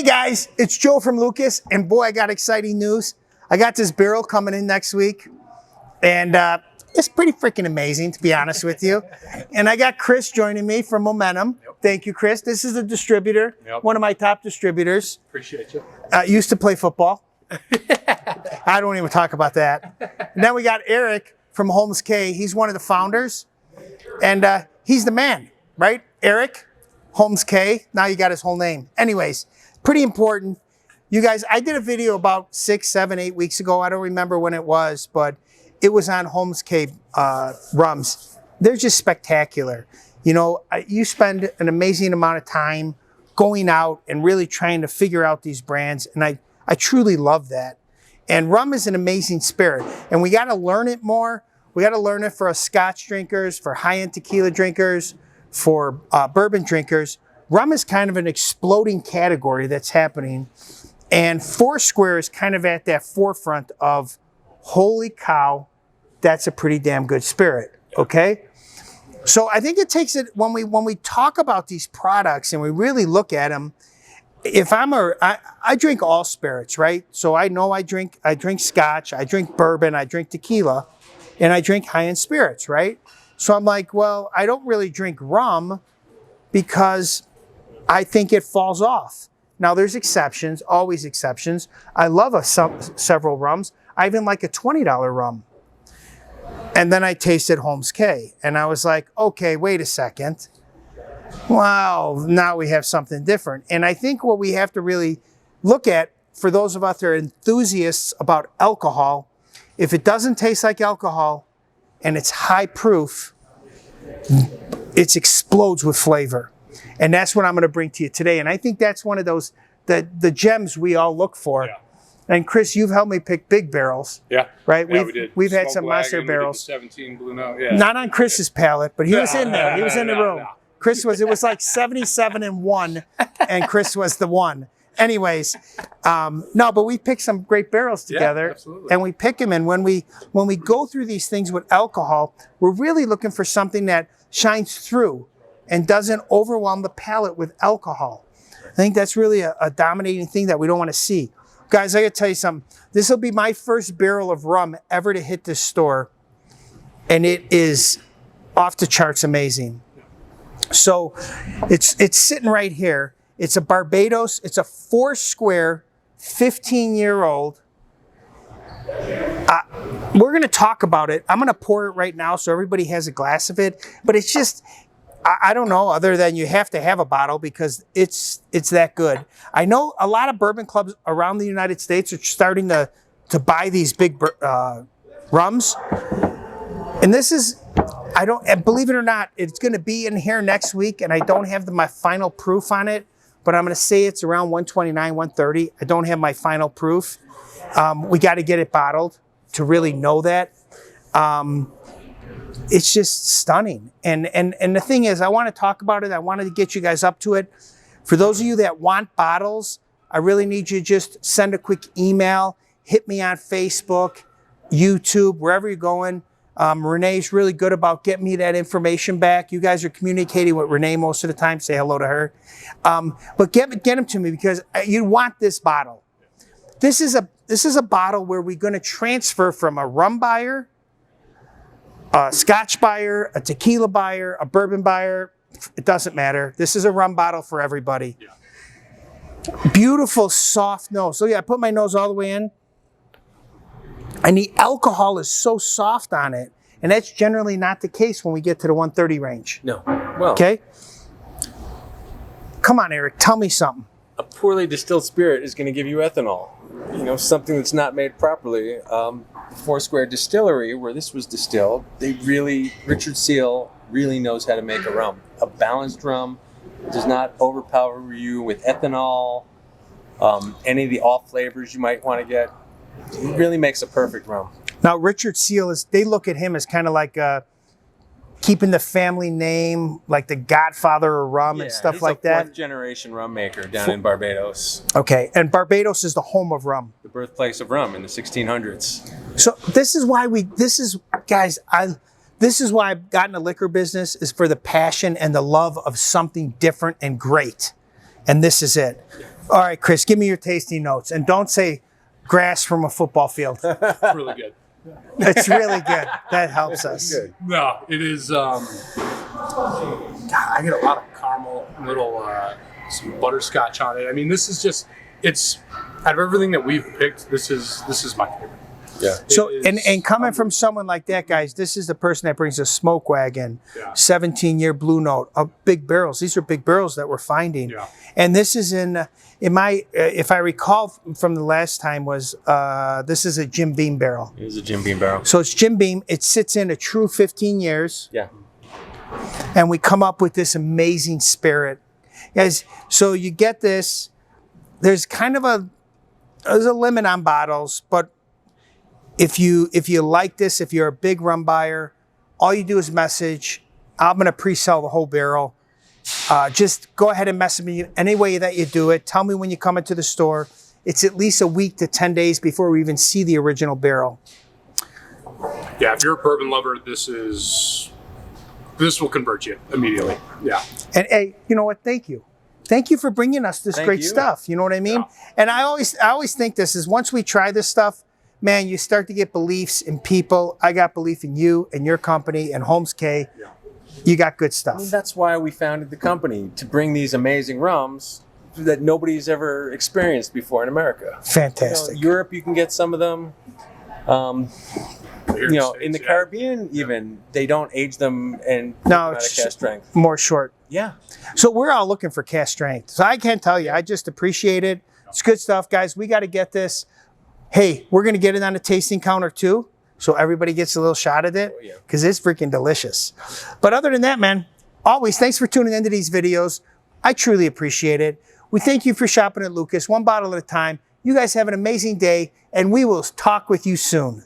guys, it's Joe from Lukas, and boy, I got exciting news. I got this barrel coming in next week, and it's pretty freaking amazing, to be honest with you. And I got Chris joining me from Momentum. Yep. Thank you, Chris. This is a distributor, one of my top distributors. Appreciate you. Used to play football. I don't even talk about that. And then we got Eric from Holmes Cay. He's one of the founders, and he's the man, right? Eric, Holmes Cay. Now you got his whole name. Anyways, pretty important. You guys, I did a video about 6, 7, 8 weeks ago. I don't remember when it was, but it was on Holmes Cay Rums. They're just spectacular. You know, you spend an amazing amount of time going out and really trying to figure out these brands, and I truly love that. And rum is an amazing spirit, and we got to learn it more. We got to learn it for us Scotch drinkers, for high-end tequila drinkers, for bourbon drinkers. Rum is kind of an exploding category that's happening, and Foursquare is kind of at that forefront of, holy cow, that's a pretty damn good spirit, okay? So I think it takes it, when we talk about these products and we really look at them, if I drink all spirits, right? So I know I drink Scotch, I drink bourbon, I drink tequila, and I drink high-end spirits, right? So I'm like, well, I don't really drink rum because I think it falls off. Now there's exceptions, always exceptions. I love several rums. I even like a $20 rum. And then I tasted Holmes Cay, and I was like, okay, wait a second. Wow, now we have something different. And I think what we have to really look at, for those of us that are enthusiasts about alcohol, if it doesn't taste like alcohol and it's high proof, it explodes with flavor. And that's what I'm going to bring to you today. And I think that's one of those, the gems we all look for. Yeah. And Chris, you've helped me pick big barrels. Yeah. Right? Yeah, we did. We've had some monster barrels. 17 Blue Note, yeah. Not on Chris's palate, but he was in there. He was in the room. No. Chris was, it was like 77 and 1, and Chris was the 1. Anyways, no, but we picked some great barrels together. Yeah, absolutely. And we pick them, and when we go through these things with alcohol, we're really looking for something that shines through and doesn't overwhelm the palate with alcohol. I think that's really a dominating thing that we don't want to see. Guys, I gotta tell you something. This will be my first barrel of rum ever to hit this store, and it is off the charts amazing. So it's sitting right here. It's a Barbados. It's a Foursquare 15-year-old. We're going to talk about it. I'm going to pour it right now so everybody has a glass of it. But it's just, I don't know, other than you have to have a bottle because it's that good. I know a lot of bourbon clubs around the United States are starting to buy these big rums. And this is, and believe it or not, it's going to be in here next week, and I don't have my final proof on it, but I'm going to say it's around 129, 130. I don't have my final proof. We got to get it bottled to really know that. It's just stunning. And the thing is, I want to talk about it. I wanted to get you guys up to it. For those of you that want bottles, I really need you to just send a quick email, hit me on Facebook, YouTube, wherever you're going. Renee's really good about getting me that information back. You guys are communicating with Renee most of the time. Say hello to her. But get them to me because you want this bottle. This is a bottle where we're going to transfer from a rum buyer, a Scotch buyer, a tequila buyer, a bourbon buyer. It doesn't matter. This is a rum bottle for everybody. Yeah. Beautiful, soft nose. So yeah, I put my nose all the way in. And the alcohol is so soft on it. And that's generally not the case when we get to the 130 range. No. Well. Okay. Come on, Eric. Tell me something. A poorly distilled spirit is going to give you ethanol. You know, something that's not made properly. Foursquare Distillery, where this was distilled, Richard Seal really knows how to make a rum. A balanced rum does not overpower you with ethanol, any of the off flavors you might want to get. It really makes a perfect rum. Now, Richard Seal, they look at him as kind of like keeping the family name, like the godfather of rum and stuff like that. He's a 4th generation rum maker down in Barbados. Okay, and Barbados is the home of rum. The birthplace of rum in the 1600s. So this is why this is why I've gotten the liquor business, is for the passion and the love of something different and great. And this is it. All right, Chris, give me your tasting notes, and don't say grass from a football field. It's really good. It's really good. That helps us. Good. No, it is. God, I get a lot of caramel, little some butterscotch on it. I mean, this is just. It's out of everything that we've picked. This is my favorite. Yeah. So, It and, is and coming from someone like that, guys, this is the person that brings a smoke wagon, Yeah. 17-year Blue Note, big barrels. These are big barrels that we're finding. Yeah. And this is in my, if I recall from the last time was, this is a Jim Beam barrel. It is a Jim Beam barrel. So it's Jim Beam. It sits in a true 15 years. Yeah. And we come up with this amazing spirit. Guys, so you get this, there's kind of there's a limit on bottles, but if you like this, if you're a big rum buyer, all you do is message. I'm going to pre-sell the whole barrel. Just go ahead and message me any way that you do it. Tell me when you come into the store. It's at least a week to 10 days before we even see the original barrel. Yeah, if you're a bourbon lover, this will convert you immediately. Yeah. And hey, you know what? Thank you. Thank you for bringing us this Thank great you. stuff. You know what I mean? Yeah. And I always think this is once we try this stuff, man, you start to get beliefs in people. I got belief in you and your company and Holmes Cay. Yeah. You got good stuff. And that's why we founded the company, to bring these amazing rums that nobody's ever experienced before in America. Fantastic. Europe, you can get some of them. Here In the States, yeah. Caribbean, even they don't age them and put No, them out of it's cask strength. more short. Yeah, So we're all looking for cask strength. So I can't tell you. I just appreciate it. It's good stuff, guys. We got to get this. Hey, we're going to get it on the tasting counter too. So everybody gets a little shot of it Oh, yeah. because it's freaking delicious. But other than that, man, always thanks for tuning into these videos. I truly appreciate it. We thank you for shopping at Lukas, one bottle at a time. You guys have an amazing day, and we will talk with you soon.